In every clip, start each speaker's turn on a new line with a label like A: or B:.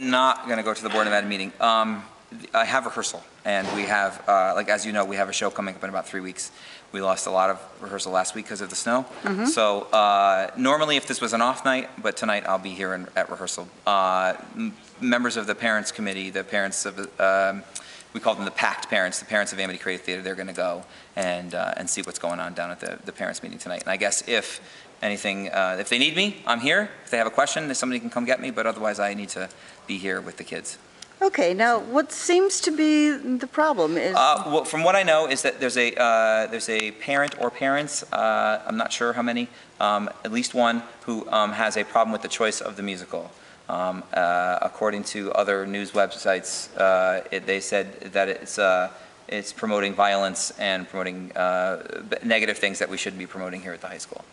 A: Not going to go to the Board of Ed meeting. I have rehearsal, and we have, like as you know, we have a show coming up in about 3 weeks. We lost a lot of rehearsal last week because of the snow. So normally if this was an off night, but tonight I'll be here at rehearsal. Members of the parents committee, the parents of, we call them the PACT parents, the parents of Amity Creative Theater, they're going to go and see what's going on down at the parents meeting tonight. And I guess if anything, if they need me, I'm here. If they have a question, somebody can come get me, but otherwise I need to be here with the kids.
B: Okay, now what seems to be the problem is...
A: well, from what I know is that there's a parent or parents, I'm not sure how many, at least one, who has a problem with the choice of the musical. According to other news websites, they said that it's promoting violence and promoting negative things that we shouldn't be promoting here at the high school.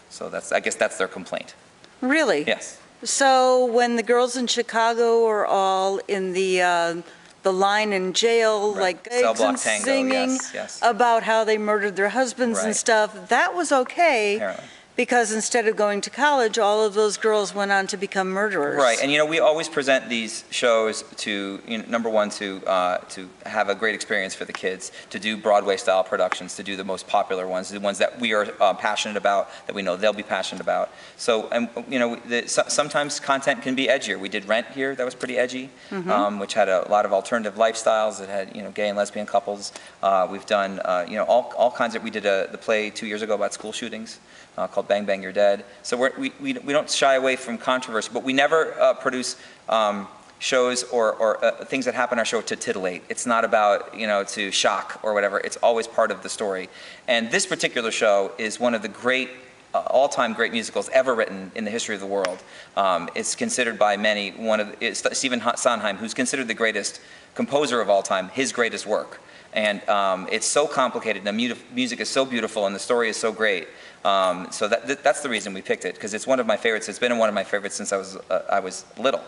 A: So I guess that's their complaint.
B: Really?
A: Yes.
B: So when the girls in Chicago are all in the line in jail,
A: Right.
B: like eggs and singing
A: yes.
B: about how they murdered their husbands and stuff, that was okay.
A: Apparently.
B: Because instead of going to college, all of those girls went on to become murderers.
A: Right, and you know, we always present these shows to, number one, to have a great experience for the kids, to do Broadway-style productions, to do the most popular ones, the ones that we are passionate about, that we know they'll be passionate about. So, you know, sometimes content can be edgier. We did Rent here, that was pretty edgy, which had a lot of alternative lifestyles. It had, you know, gay and lesbian couples. We've done, you know, all kinds of. We did the play 2 years ago about school shootings. Called Bang Bang You're Dead. So we don't shy away from controversy, but we never produce shows or things that happen on our show to titillate. It's not about, you know, to shock or whatever. It's always part of the story. And this particular show is one of the great, all-time great musicals ever written in the history of the world. It's considered by many Stephen Sondheim, who's considered the greatest composer of all time, his greatest work. And it's so complicated, and the music is so beautiful, and the story is so great. So that's the reason we picked it, because it's one of my favorites. It's been one of my favorites since I was little.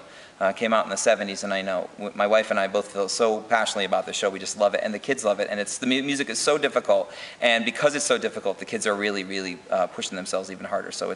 A: Came out in the 70s, and I know my wife and I both feel so passionately about the show. We just love it, and the kids love it. And the music is so difficult, and because it's so difficult, the kids are really, really pushing themselves even harder. So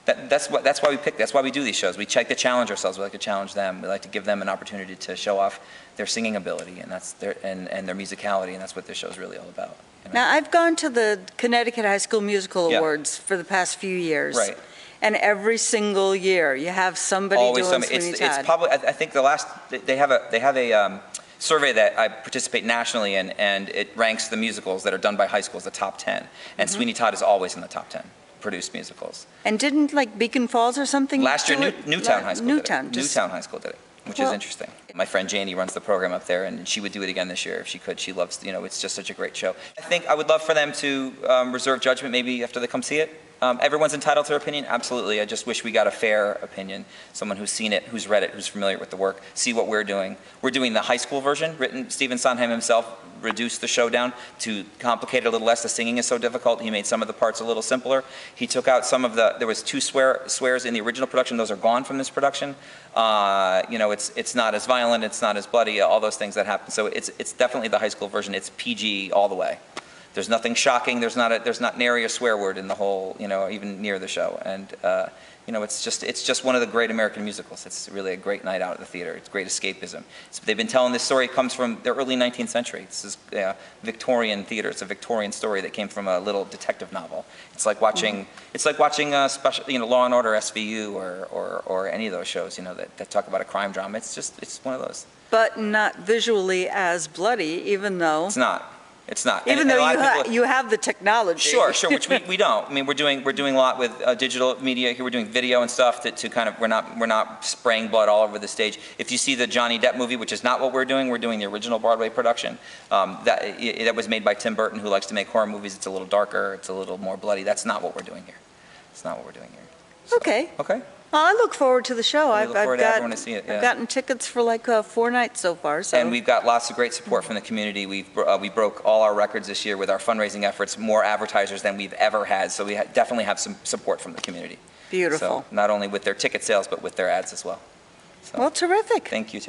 A: that's why we picked. That's why we do these shows. We like to challenge ourselves. We like to challenge them. We like to give them an opportunity to show off their singing ability and their musicality, and that's what this show is really all about. You know?
B: Now, I've gone to the Connecticut High School Musical Awards for the past few years.
A: Right.
B: And every single year, you have somebody doing Sweeney Todd.
A: It's probably. I think the last they have a survey that I participate nationally in, and it ranks the musicals that are done by high schools the top 10. And Sweeney Todd is always in the top 10 produced musicals.
B: And didn't like Beacon Falls or something?
A: Last year, Newtown High School did it. Newtown High School did it, which is interesting. My friend Janie runs the program up there, and she would do it again this year if she could. She loves, you know, it's just such a great show. I think I would love for them to reserve judgment maybe after they come see it. Everyone's entitled to their opinion, absolutely. I just wish we got a fair opinion, someone who's seen it, who's read it, who's familiar with the work, see what we're doing. We're doing the high school version, written, Stephen Sondheim himself reduced the show down to complicate it a little less. The singing is so difficult, he made some of the parts a little simpler. He took out some of there was 2 swears in the original production, those are gone from this production. You know, it's not as violent, it's not as bloody, all those things that happen. So it's definitely the high school version, it's PG all the way. There's nothing shocking. There's not nary a swear word in the whole, you know, even near the show. And you know, it's just one of the great American musicals. It's really a great night out at the theater. It's great escapism. They've been telling this story. It comes from the early 19th century. This is Victorian theater. It's a Victorian story that came from a little detective novel. It's like watching special, you know, Law and Order SVU or any of those shows, you know, that talk about a crime drama. It's one of those.
B: But not visually as bloody, even though
A: it's not. It's not.
B: Even though you have the technology.
A: Sure, which we don't. I mean, we're doing a lot with digital media here. We're doing video and stuff to kind of, we're not spraying blood all over the stage. If you see the Johnny Depp movie, which is not what we're doing the original Broadway production. That was made by Tim Burton, who likes to make horror movies. It's a little darker. It's a little more bloody. That's not what we're doing here. It's not what we're doing here. So,
B: okay.
A: Okay.
B: Well, I look forward to the show.
A: I've
B: gotten tickets for like 4 nights so far. So.
A: And we've got lots of great support from the community. We broke all our records this year with our fundraising efforts, more advertisers than we've ever had. So we definitely have some support from the community.
B: Beautiful.
A: So not only with their ticket sales, but with their ads as well. So,
B: well, terrific.
A: Thank you, Terry.